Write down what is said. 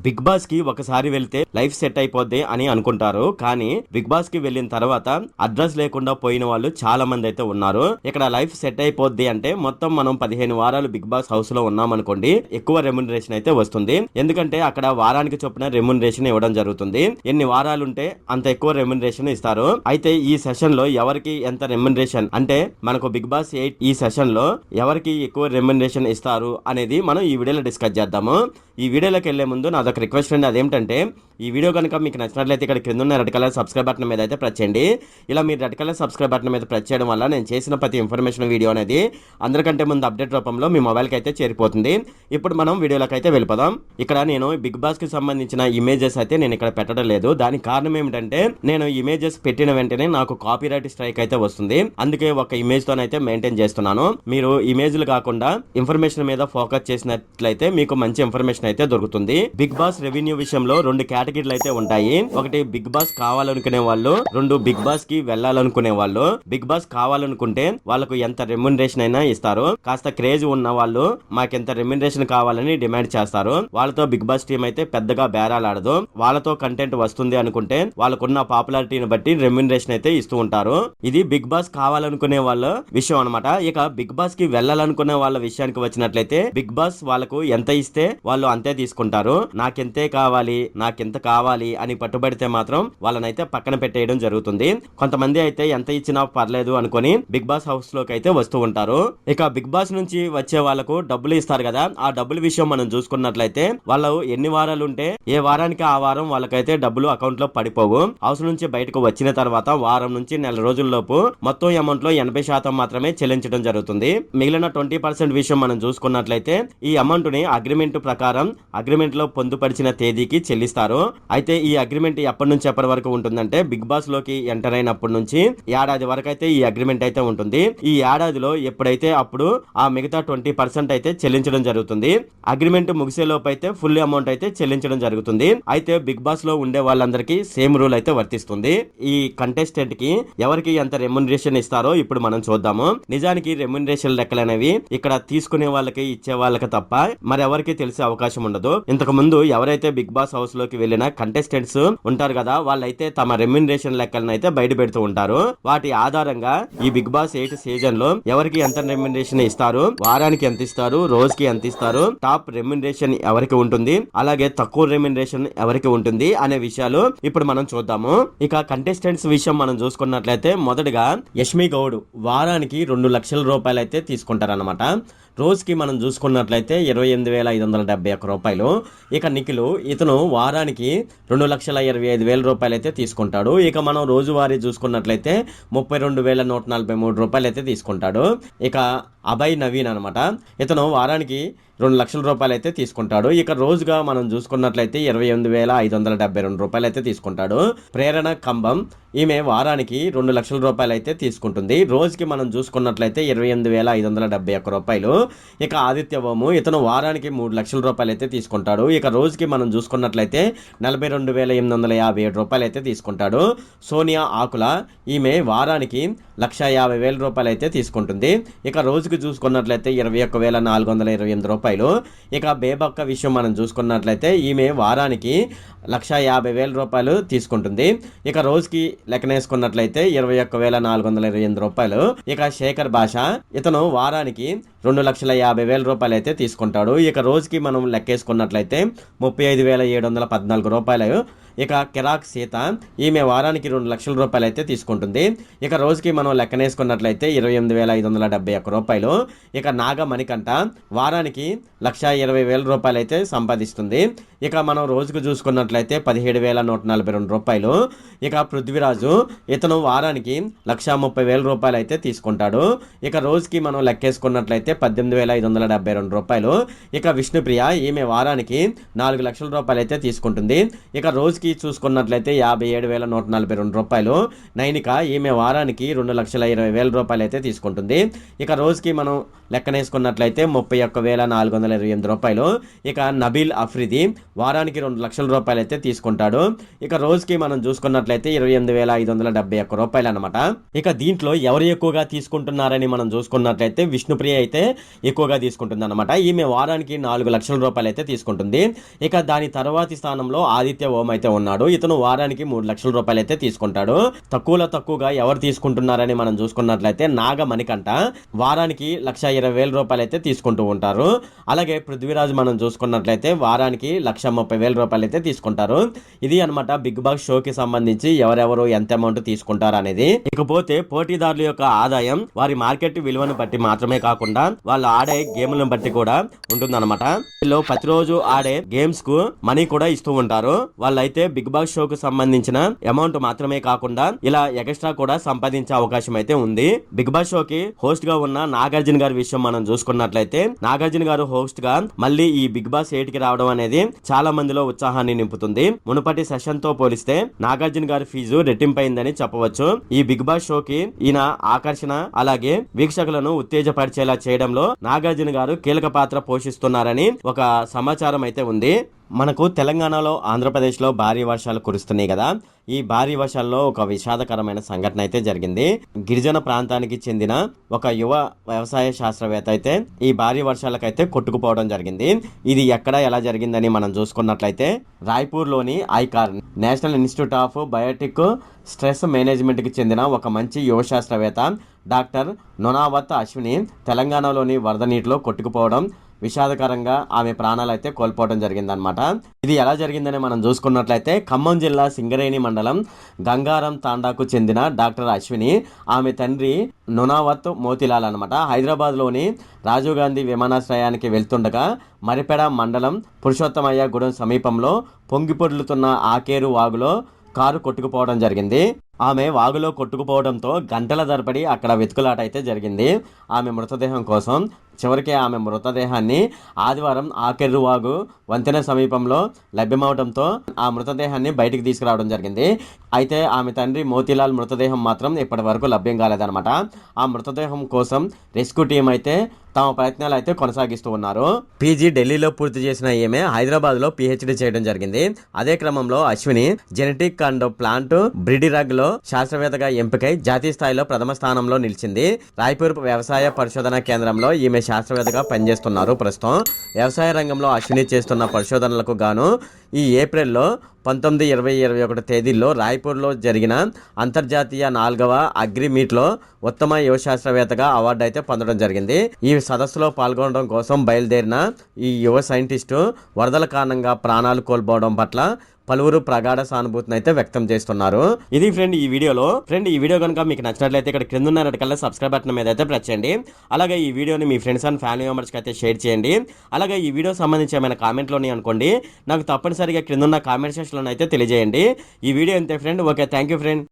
Big boss కి ఒకసారి వెళ్తే లైఫ్ సెట్ అయిపోద్ది అని అనుకుంటారు. కానీ బిగ్ బాస్ కి వెళ్ళిన తర్వాత అడ్రస్ లేకుండా పోయిన వాళ్ళు చాలా మంది అయితే ఉన్నారు. ఇక్కడ లైఫ్ సెట్ అయిపోద్ది అంటే మొత్తం మనం 15 వారాలు బిగ్ బాస్ హౌస్ లో ఉన్నామనుకోండి, ఎక్కువ రెమ్యునరేషన్ అయితే వస్తుంది. ఎందుకంటే అక్కడ వారానికి చొప్పున రెమ్యునరేషన్ ఇవ్వడం జరుగుతుంది. ఎన్ని వారాలు ఉంటే అంత ఎక్కువ రెమ్యునరేషన్ ఇస్తారు. అయితే ఈ సెషన్ లో ఎవరికి ఎంత రెమ్యునరేషన్ అంటే మనకు బిగ్ బాస్ 8 ఈ సెషన్ లో ఎవరికి ఎక్కువ రెమ్యునరేషన్ ఇస్తారు అనేది మనం ఈ వీడియోలో డిస్కస్ చేద్దాము. ఈ వీడియోలోకి వెళ్లే ముందు నాదొక రిక్వెస్ట్ అండి. అదేంటంటే ఈ వీడియో కనుక మీకు నచ్చినట్లయితే ఇక్కడ కింద ఉన్న రెడ్ కలర్ సబ్స్క్రైబ్ బటన్ మీద అయితే ప్రెస్ చేయండి. ఇలా మీరు రెడ్ కలర్ సబ్స్క్రైబ్ బటన్ మీద ప్రెస్ చేయడం వల్ల నేను చేసిన ప్రతి ఇన్ఫర్మేషన్ వీడియో అనేది అందరికంటే ముందు అప్డేట్ రూపంలో మీ మొబైల్కి అయితే చేరిపోతుంది. ఇప్పుడు మనం వీడియోలోకి అయితే వెళ్ళిపోదాం. ఇక్కడ నేను బిగ్ బాస్ కి సంబంధించిన ఇమేజెస్ అయితే నేను ఇక్కడ పెట్టడం లేదు. దానికి కారణం ఏమిటంటే నేను ఇమేజెస్ పెట్టిన వెంటనే నాకు కాపీరైట్ స్ట్రైక్ అయితే వస్తుంది. అందుకే ఒక ఇమేజ్ తోనైతే మెయింటైన్ చేస్తున్నాను. మీరు ఇమేజ్లు కాకుండా ఇన్ఫర్మేషన్ మీద ఫోకస్ చేసినట్లయితే మీకు మంచి ఇన్ఫర్మేషన్ అయితే దొరుకుతుంది. బిగ్ బాస్ రెవెన్యూ విషయంలో 2 కేటగిరీలు అయితే ఉంటాయి. ఒకటి బిగ్ బాస్ కావాలనుకునే వాళ్ళు, 2 బిగ్ బాస్ కి వెళ్ళాలనుకునే వాళ్ళు. బిగ్ బాస్ కావాలనుకుంటే వాళ్ళకు ఎంత రెమ్యునరేషన్ అయినా ఇస్తారు. కాస్త క్రేజ్ ఉన్న వాళ్ళు మాకెంత రెమ్యునరేషన్ కావాలని డిమాండ్ చేస్తారు. వాళ్ళతో బిగ్ బాస్ టీం అయితే పెద్దగా బేరాలాడదు. వాళ్ళతో కంటెంట్ వస్తుంది అనుకుంటే వాళ్ళకున్న పాపులారిటీని బట్టి రెమ్యునరేషన్ అయితే ఇస్తూ ఉంటారు. ఇది బిగ్ బాస్ కావాలనుకునే వాళ్ళ విషయం అనమాట. ఇక బిగ్ బాస్ కి వెళ్ళాలనుకునే వాళ్ళ విషయానికి వచ్చినట్లయితే బిగ్ బాస్ వాళ్ళకు ఎంత ఇస్తే వాళ్ళు అంతే తీసుకుంటారు. నాకెంతే కావాలి, నాకెంత కావాలి అని పట్టుబడితే మాత్రం వాళ్ళనైతే పక్కన పెట్టేయడం జరుగుతుంది. కొంతమంది అయితే ఎంత ఇచ్చినా పర్లేదు అనుకొని బిగ్ బాస్ హౌస్ లోకి అయితే వస్తూ ఉంటారు. ఇక బిగ్ బాస్ నుంచి వచ్చే వాళ్ళకు డబ్బులు ఇస్తారు కదా, ఆ డబ్బుల విషయం మనం చూసుకున్నట్లయితే వాళ్ళు ఎన్ని వారాలు ఉంటే ఏ వారానికి ఆ వారం వాళ్ళకైతే డబ్బులు అకౌంట్ లో పడిపోవు. హౌస్ నుంచి బయటకు వచ్చిన తర్వాత వారం నుంచి నెల రోజుల్లోపు మొత్తం అమౌంట్ లో 80% మాత్రమే చెల్లించడం జరుగుతుంది. మిగిలిన 20% విషయం మనం చూసుకున్నట్లయితే ఈ అమౌంట్ ని అగ్రిమెంట్ ప్రకారం అగ్రిమెంట్ లో పొందుపరిచిన తేదీకి చెల్లిస్తారు. అయితే ఈ అగ్రిమెంట్ ఎప్పటి నుంచి ఎప్పటి వరకు ఉంటుందంటే బిగ్ బాస్ లోకి ఎంటర్ అయినప్పటి నుంచి ఏడాది వరకు అయితే ఈ అగ్రిమెంట్ అయితే ఉంటుంది. ఈ ఏడాదిలో ఎప్పుడైతే అప్పుడు ఆ మిగతా 20% అయితే చెల్లించడం జరుగుతుంది. అగ్రిమెంట్ ముగిసే లోపు అయితే ఫుల్ అమౌంట్ అయితే చెల్లించడం జరుగుతుంది. అయితే బిగ్ బాస్ లో ఉండే వాళ్ళందరికీ సేమ్ రూల్ అయితే వర్తిస్తుంది. ఈ కంటెస్టెంట్ కి ఎవరికి ఎంత రెమ్యునరేషన్ ఇస్తారో ఇప్పుడు మనం చూద్దాము. నిజానికి రెమ్యునరేషన్ లెక్కలు అనేవి ఇక్కడ తీసుకునే వాళ్ళకి ఇచ్చే వాళ్ళకి తప్ప మరెవరికి తెలిసే అవకాశం ఉండదు. ఇంతకు ముందు ఎవరైతే బిగ్ బాస్ హౌస్ లోకి వెళ్ళిన కంటెస్టెంట్స్ ఉంటారు కదా, వాళ్ళైతే తమ రెమ్యునరేషన్ లెక్కలను అయితే బయట పెడుతూ ఉంటారు. వాటి ఆధారంగా ఈ బిగ్ బాస్ 8 సీజన్ లో ఎవరికి ఎంత రెమ్యునరేషన్ ఇస్తారు, వారానికి ఎంత ఇస్తారు, రోజుకి ఎంత ఇస్తారు, టాప్ రెమ్యునరేషన్ ఎవరికి ఉంటుంది, అలాగే తక్కువ రెమ్యునరేషన్ ఎవరికి ఉంటుంది అనే విషయాలు ఇప్పుడు మనం చూద్దాము. ఇక కంటెస్టెంట్స్ విషయం మనం చూసుకున్నట్లయితే మొదటగా యష్మి గౌడ్ వారానికి 2 లక్షల రూపాయలు అయితే తీసుకుంటారన్నమాట. రోజుకి మనం చూసుకున్నట్లయితే 28,571 రూపాయలు. ఇక నిఖిల్ ఇతను వారానికి 2,25,500 రూపాయలు అయితే తీసుకుంటాడు. ఇక మనం రోజువారీ చూసుకున్నట్లయితే 32,143 రూపాయలు అయితే తీసుకుంటాడు. ఇక అభయ్ నవీన్ అనమాట, ఇతను వారానికి 2 లక్షల రూపాయలు అయితే తీసుకుంటాడు. ఇక రోజుగా మనం చూసుకున్నట్లయితే 28,572 రూపాయలు అయితే తీసుకుంటాడు. ప్రేరణ కంబం ఈమె వారానికి 2 లక్షల రూపాయలు అయితే తీసుకుంటుంది. రోజుకి మనం చూసుకున్నట్లయితే 28,571 రూపాయలు. ఇక ఆదిత్య బొమ్ము ఇతను వారానికి 3 లక్షల రూపాయలు అయితే తీసుకుంటాడు. ఇక రోజుకి మనం చూసుకున్నట్లయితే 42,857 రూపాయలు అయితే తీసుకుంటాడు. సోనియా ఆకుల ఈమె వారానికి 1,50,000 రూపాయలు అయితే తీసుకుంటుంది. ఇక రోజుకి చూసుకున్నట్లయితే 21,428 రూపాయలు. ఇక బేబక్క విషయం మనం చూసుకున్నట్లయితే ఈమె వారానికి 1,50,000 రూపాయలు తీసుకుంటుంది. ఇక రోజుకి లెక్కనేసుకున్నట్లయితే 21,428 రూపాయలు. ఇక శేఖర్ భాష ఇతను వారానికి 2,50,000 రూపాయలు అయితే తీసుకుంటాడు. ఇక రోజుకి మనం లెక్కేసుకున్నట్లయితే 35,714 రూపాయలు. ఇక కిరాక్ సీత ఈమె వారానికి 2 లక్షల రూపాయలు అయితే తీసుకుంటుంది. ఇక రోజుకి మనం లెక్కనేసుకున్నట్లయితే 28,571 రూపాయలు. ఇక నాగ మణికంఠ వారానికి 1,20,000 రూపాయలు అయితే సంపాదిస్తుంది. ఇక మనం రోజుకు చూసుకున్నట్లయితే 17,142 రూపాయలు. ఇక పృథ్వీరాజు ఇతను వారానికి 1,30,000 రూపాయలు అయితే తీసుకుంటాడు. ఇక రోజుకి మనం లెక్కేసుకున్నట్లయితే 18,572 రూపాయలు. ఇక విష్ణుప్రియ ఈమె వారానికి 4 లక్షల రూపాయలు అయితే తీసుకుంటుంది. ఇక రోజుకి రోజుకి చూసుకున్నట్లయితే 57,142 రూపాయలు. నైనిక ఈమె వారానికి 2,20,000 రూపాయలు అయితే తీసుకుంటుంది. ఇక రోజుకి మనం లెక్కనేసుకున్నట్లయితే 31,428 రూపాయలు. ఇక నబీల్ అఫ్రిది వారానికి 2 లక్షల రూపాయలు అయితే తీసుకుంటాడు. ఇక రోజుకి మనం చూసుకున్నట్లయితే 28,571 రూపాయలు అనమాట. ఇక దీంట్లో ఎవరు ఎక్కువగా తీసుకుంటున్నారని మనం చూసుకున్నట్లయితే విష్ణుప్రియ అయితే ఎక్కువగా తీసుకుంటుంది అనమాట. ఈమె వారానికి 4 లక్షల రూపాయలు అయితే తీసుకుంటుంది. ఇక దాని తర్వాతి స్థానంలో ఆదిత్య ఓం అయితే ఉన్నాడు. ఇతను వారానికి 3 లక్షల రూపాయలు అయితే తీసుకుంటాడు. తక్కువగా ఎవరు తీసుకుంటున్నారని మనం చూసుకున్నట్లయితే నాగ మణికంఠ వారానికి 1,20,000 రూపాయలు అయితే తీసుకుంటూ ఉంటారు. అలాగే పృథ్వీరాజ్ మనం చూసుకున్నట్లయితే వారానికి 1,30,000 రూపాయలు అయితే తీసుకుంటారు. ఇది అనమాట బిగ్ బాస్ షోకి సంబంధించి ఎవరెవరు ఎంత అమౌంట్ తీసుకుంటారు అనేది. ఇకపోతే పోటీదారుల యొక్క ఆదాయం వారి మార్కెట్ విలువను బట్టి మాత్రమే కాకుండా వాళ్ళు ఆడే గేమ్లను బట్టి కూడా ఉంటుందన్నమాట. వీళ్ళు ప్రతిరోజు ఆడే గేమ్స్ కు మనీ కూడా ఇస్తూ ఉంటారు. వాళ్ళైతే బిగ్ బాస్ షోకు సంబంధించిన అమౌంట్ మాత్రమే కాకుండా ఇలా ఎక్స్ట్రా కూడా సంపాదించే అవకాశం అయితే ఉంది. బిగ్ బాస్ షోకి హోస్ట్ గా ఉన్న నాగార్జున గారి విషయం మనం చూసుకున్నట్లయితే నాగార్జున గారు హోస్ట్ గా మళ్ళీ ఈ బిగ్ బాస్ 8 కి రావడం అనేది చాలా మందిలో ఉత్సాహాన్ని నింపుతుంది. మునుపటి సెషన్ తో పోలిస్తే నాగార్జున గారి ఫీజు రెట్టింపైందని చెప్పవచ్చు. ఈ బిగ్ బాస్ షోకి ఈయన ఆకర్షణ అలాగే వీక్షకులను ఉత్తేజపరిచేలా చేయడంలో నాగార్జున గారు కీలక పాత్ర పోషిస్తున్నారని ఒక సమాచారం అయితే ఉంది. మనకు తెలంగాణలో ఆంధ్రప్రదేశ్లో భారీ వర్షాలు కురుస్తున్నాయి కదా. ఈ భారీ వర్షాల్లో ఒక విషాదకరమైన సంఘటన అయితే జరిగింది. గిరిజన ప్రాంతానికి చెందిన ఒక యువ వ్యవసాయ శాస్త్రవేత్త అయితే ఈ భారీ వర్షాలకైతే కొట్టుకుపోవడం జరిగింది. ఇది ఎక్కడ ఎలా జరిగిందని మనం చూసుకున్నట్లయితే రాయ్పూర్లోని ICAR national institute of biotic stress management కి చెందిన ఒక మంచి యువ శాస్త్రవేత్త డాక్టర్ నొనావత్ అశ్విని తెలంగాణలోని వరద నీటిలో కొట్టుకుపోవడం విషాదకరంగా ఆమె ప్రాణాలు అయితే కోల్పోవడం జరిగిందనమాట. ఇది ఎలా జరిగిందని మనం చూసుకున్నట్లయితే ఖమ్మం జిల్లా సింగరేణి మండలం గంగారం తాండాకు చెందిన డాక్టర్ అశ్విని ఆమె తండ్రి నొనావత్ మోతిలాల్ అనమాట హైదరాబాద్లోని రాజీవ్ గాంధీ విమానాశ్రయానికి వెళ్తుండగా మరిపెడ మండలం పురుషోత్తమయ్య గూడెం సమీపంలో పొంగిపొర్లుతున్న ఆకేరు వాగులో కారు కొట్టుకుపోవడం జరిగింది. ఆమె వాగులో కొట్టుకుపోవడంతో గంటల తరబడి అక్కడ వెతుకులాట అయితే జరిగింది ఆమె మృతదేహం కోసం. చివరికి ఆమె మృతదేహాన్ని ఆదివారం ఆకెర్రు వాగు వంతెన సమీపంలో లభ్యమవడంతో ఆ మృతదేహాన్ని బయటికి తీసుకురావడం జరిగింది. అయితే ఆమె తండ్రి మోతీలాల్ మృతదేహం మాత్రం ఇప్పటి వరకు లభ్యం కాలేదన్నమాట. ఆ మృతదేహం కోసం రెస్క్యూ టీం అయితే తమ ప్రయత్నాలు అయితే కొనసాగిస్తూ ఉన్నారు. పీజీ ఢిల్లీలో పూర్తి చేసిన ఈమె హైదరాబాద్ లో పిహెచ్డి చేయడం జరిగింది. అదే క్రమంలో Ashwini genetic and plant breeding లో శాస్త్రవేత్తగా ఎంపికై జాతీయ స్థాయిలో ప్రథమ స్థానంలో నిలిచింది. రాయ్పూర్ వ్యవసాయ పరిశోధన కేంద్రంలో ఈమె శాస్త్రవేత్తగా పనిచేస్తున్నారు. ప్రస్తుతం వ్యవసాయ రంగంలో అశ్విని చేస్తున్న పరిశోధనలకు గాను ఈ ఏప్రిల్లో 19, 20, 21 తేదీల్లో రాయ్పూర్లో జరిగిన అంతర్జాతీయ 4వ అగ్రి మీట్లో ఉత్తమ యువ శాస్త్రవేత్తగా అవార్డు అయితే పొందడం జరిగింది. ఈ సదస్సులో పాల్గొనడం కోసం బయలుదేరిన ఈ యువ సైంటిస్టు వరదల కారణంగా ప్రాణాలు కోల్పోవడం పట్ల పలువురు ప్రగాఢ సానుభూతిని అయితే వ్యక్తం చేస్తున్నారు. ఇది ఫ్రెండ్ ఈ వీడియో కనుక మీకు నచ్చినట్లయితే ఇక్కడ క్రింద ఉన్న రెడ్ కలర్ సబ్స్క్రైబ్ బటన్ మీద అయితే ప్రెస్ చేయండి. అలాగే ఈ వీడియోని మీ ఫ్రెండ్స్ అండ్ ఫ్యామిలీ మెంబర్స్కి అయితే షేర్ చేయండి. అలాగే ఈ వీడియో సంబంధించి ఏమైనా కామెంట్లోని అనుకోండి నాకు తప్పనిసరిగా క్రింద ఉన్న కామెంట్ సెక్షన్లో అయితే తెలియజేయండి. ఈ వీడియో అంతే friend. Okay, thank you friend.